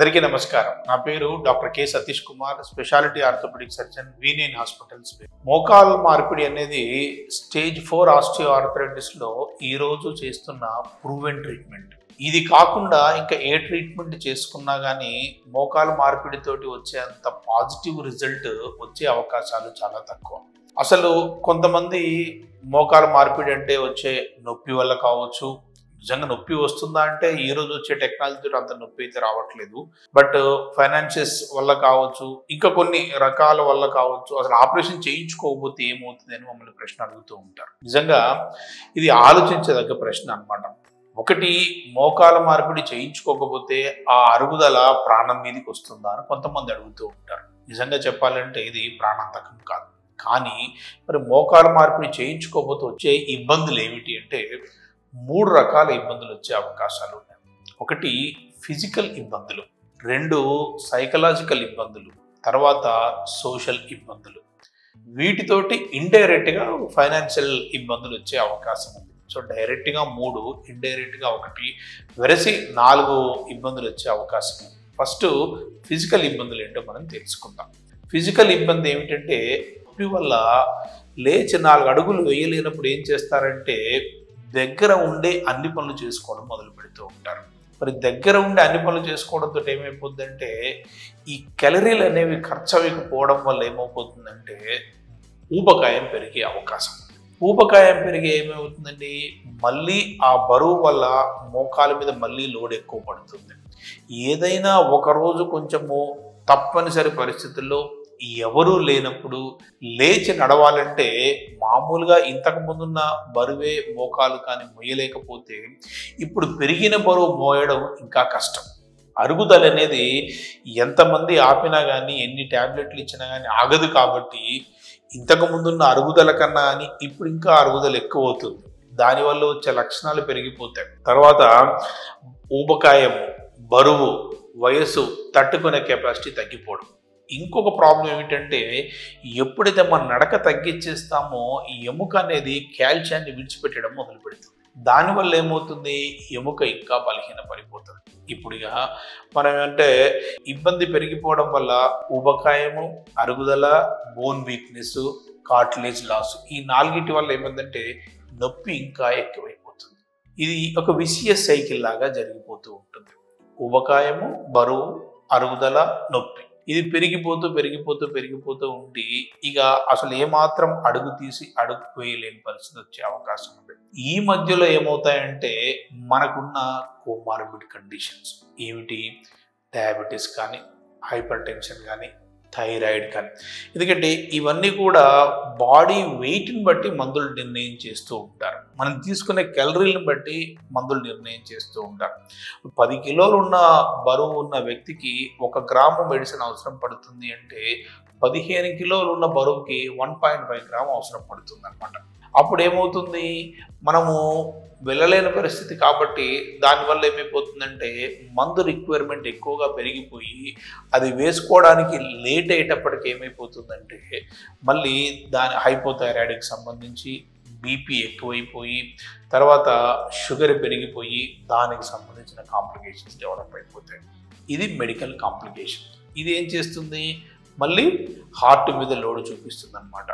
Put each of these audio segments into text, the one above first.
అందరికీ నమస్కారం. నా పేరు doctor K Satish Kumar, speciality orthopaedic surgeon, వీనియన్ హాస్పిటల్స్. మోకాలు మార్పిడి అనేది స్టేజ్ 4 ఆస్టియోఆర్థరైటిస్ లో ఈ రోజు చేస్తున్న ప్రూవెన్ ట్రీట్మెంట్. ఇది కాకుండా ఇంకా ఏ ట్రీట్మెంట్ చేసుకున్నా కానీ మోకాలు మార్పిడితోటి వచ్చేంత పాజిటివ్ రిజల్ట్ వచ్చే అవకాశాలు చాలా తక్కువ. అసలు కొంతమంది మోకాలు మార్పిడి అంటే వచ్చే నొప్పి వల్ల కావచ్చు, నిజంగా నొప్పి వస్తుందా అంటే ఈ రోజు వచ్చే టెక్నాలజీతో అంత నొప్పి అయితే రావట్లేదు. బట్ ఫైనాన్షియస్ వల్ల కావచ్చు, ఇంకా కొన్ని రకాల వల్ల కావచ్చు, అసలు ఆపరేషన్ చేయించుకోకపోతే ఏమవుతుంది అని మమ్మల్ని ప్రశ్న అడుగుతూ ఉంటారు. నిజంగా ఇది ఆలోచించదగ్గ ప్రశ్న అన్నమాట. ఒకటి, మోకాల మార్పిడి చేయించుకోకపోతే ఆ అరుగుదల ప్రాణం మీదకి వస్తుందా అని కొంతమంది అడుగుతూ ఉంటారు. నిజంగా చెప్పాలంటే ఇది ప్రాణాంతకం కాదు. కానీ మరి మోకాల మార్పిడి చేయించుకోకపోతే వచ్చే ఇబ్బందులు ఏమిటి అంటే 3 రకాల ఇబ్బందులు వచ్చే అవకాశాలు ఉన్నాయి. ఒకటి ఫిజికల్ ఇబ్బందులు, 2 సైకలాజికల్ ఇబ్బందులు, తర్వాత సోషల్ ఇబ్బందులు. వీటితోటి ఇండైరెక్ట్గా ఫైనాన్షియల్ ఇబ్బందులు వచ్చే అవకాశం ఉంది. సో డైరెక్ట్గా 3, ఇండైరెక్ట్గా 1, వెరసి 4 ఇబ్బందులు వచ్చే అవకాశం ఉంది. ఫస్ట్ ఫిజికల్ ఇబ్బందులు ఏంటో మనం తెలుసుకుందాం. ఫిజికల్ ఇబ్బంది ఏమిటంటే నొప్పి వల్ల లేచి 4 అడుగులు వేయలేనప్పుడు ఏం చేస్తారంటే దగ్గర ఉండే అన్ని పనులు చేసుకోవడం మొదలు పెడుతూ ఉంటారు. మరి దగ్గర ఉండే అన్ని పనులు చేసుకోవడంతో ఏమైపోతుందంటే ఈ క్యాలరీలు అనేవి ఖర్చు అవ్వకపోవడం వల్ల ఏమైపోతుందంటే ఊబకాయం పెరిగే అవకాశం. ఊబకాయం పెరిగే ఏమవుతుందండి, మళ్ళీ ఆ బరువు వల్ల మోకాల మీద మళ్ళీ లోడ్ ఎక్కువ పడుతుంది. ఏదైనా ఒకరోజు కొంచెము తప్పనిసరి పరిస్థితుల్లో ఎవరూ లేనప్పుడు లేచి నడవాలంటే మామూలుగా ఇంతకు ముందున్న బరువే మోకాలు కానీ మోయలేకపోతే ఇప్పుడు పెరిగిన బరువు మోయడం ఇంకా కష్టం. అరుగుదల అనేది ఎంతమంది ఆపినా కానీ ఎన్ని ట్యాబ్లెట్లు ఇచ్చినా కానీ ఆగదు. కాబట్టి ఇంతకు ముందున్న అరుగుదల కన్నా కానీ ఇప్పుడు ఇంకా అరుగుదల ఎక్కువ అవుతుంది. దానివల్ల వచ్చే లక్షణాలు పెరిగిపోతాయి. తర్వాత ఊబకాయం, బరువు, వయసు, తట్టుకునే కెపాసిటీ తగ్గిపోవడం. ఇంకొక ప్రాబ్లం ఏమిటంటే ఎప్పుడైతే మనం నడక తగ్గించేస్తామో ఈ ఎముక అనేది కాల్షియాన్ని విడిచిపెట్టడం మొదలు పెడుతుంది. దానివల్ల ఏమవుతుంది, ఎముక ఇంకా బలహీన పడిపోతుంది. ఇప్పుడు ఇక మనం అంటే ఇబ్బంది పెరిగిపోవడం వల్ల ఊబకాయము, అరుగుదల, బోన్ వీక్నెస్, కార్టిలేజ్ లాస్, ఈ 4 వల్ల ఏమైందంటే నొప్పి ఇంకా ఎక్కువైపోతుంది. ఇది ఒక విసియస్ సైకిల్ లాగా జరిగిపోతూ ఉంటుంది. ఊబకాయము, బరువు, అరుగుదల, నొప్పి, ఇది పెరిగిపోతూ పెరిగిపోతూ పెరిగిపోతూ ఉండి ఇక అసలు ఏమాత్రం అడుగు తీసి అడుగు వేయలేని పరిస్థితి వచ్చే అవకాశం ఉంది. ఈ మధ్యలో ఏమవుతాయంటే మనకున్న కోమార్బిడ్ కండిషన్స్ ఏమిటి, డయాబెటీస్ కానీ, హైపర్ టెన్షన్ కానీ, థైరాయిడ్ కానీ. ఎందుకంటే ఇవన్నీ కూడా బాడీ వెయిట్ని బట్టి మందులు నిర్ణయం చేస్తూ ఉంటారు. మనం తీసుకునే క్యాలరీలను బట్టి మందులు నిర్ణయం చేస్తూ ఉంటారు. 10 కిలోలు ఉన్న బరువు ఉన్న వ్యక్తికి 1 గ్రాము మెడిసిన్ అవసరం పడుతుంది అంటే 15 కిలోలు ఉన్న బరువుకి 1.5 గ్రాము అవసరం పడుతుంది అనమాట. అప్పుడు ఏమవుతుంది, మనము వెళ్ళలేని పరిస్థితి. కాబట్టి దానివల్ల ఏమైపోతుందంటే మందు రిక్వైర్మెంట్ ఎక్కువగా పెరిగిపోయి అది వేసుకోవడానికి లేట్ అయ్యేటప్పటికి ఏమైపోతుందంటే మళ్ళీ దాని హైపోథైరాయిడ్కి సంబంధించి బీపీ ఎక్కువైపోయి తర్వాత షుగర్ పెరిగిపోయి దానికి సంబంధించిన కాంప్లికేషన్స్ డెవలప్ అయిపోతాయి. ఇది మెడికల్ కాంప్లికేషన్. ఇది ఏం చేస్తుంది, మళ్ళీ హార్ట్ మీద లోడ్ చూపిస్తుంది అనమాట.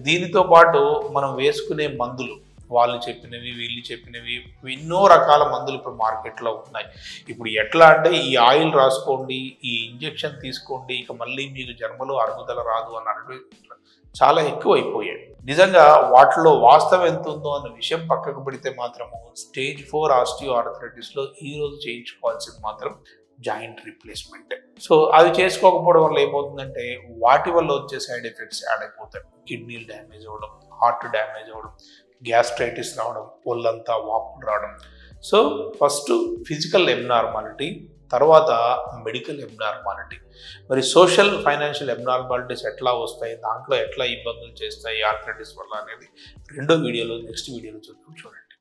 దీనితో పాటు మనం వేసుకునే మందులు, వాళ్ళు చెప్పినవి వీళ్ళు చెప్పినవి, ఎన్నో రకాల మందులు ఇప్పుడు మార్కెట్లో ఉన్నాయి. ఇప్పుడు ఎట్లా అంటే ఈ ఆయిల్ రాసుకోండి, ఈ ఇంజెక్షన్ తీసుకోండి, ఇక మళ్ళీ మీకు జన్మలో అరుగుదల రాదు అన్నట్టు చాలా ఎక్కువ అయిపోయాయి. నిజంగా వాటిలో వాస్తవం ఎంత ఉందో అన్న విషయం పక్కకు పెడితే మాత్రము స్టేజ్ 4 ఆస్టియోఆర్థరైటిస్లో ఈరోజు చేయించుకోవాల్సింది మాత్రం జాయింట్ రీప్లేస్మెంట్. సో అది చేసుకోకపోవడం వల్ల ఏమవుతుందంటే వాటి వల్ల వచ్చే సైడ్ ఎఫెక్ట్స్ యాడ్ అయిపోతాయి. కిడ్నీలు డ్యామేజ్ అవ్వడం, హార్ట్ డ్యామేజ్ అవ్వడం, గ్యాస్ట్రైటిస్ రావడం, ఒళ్ళంతా వాపులు రావడం. సో ఫస్ట్ ఫిజికల్ ఎబ్నార్మాలిటీ, తర్వాత మెడికల్ ఎబ్నార్మాలిటీ. మరి సోషల్ ఫైనాన్షియల్ ఎబ్నార్మాలిటీస్ ఎట్లా వస్తాయి, దాంట్లో ఎట్లా ఇబ్బందులు చేస్తాయి ఆర్థరైటిస్ వల్ల అనేది నెక్స్ట్ వీడియోలో చూద్దాం. చూడండి.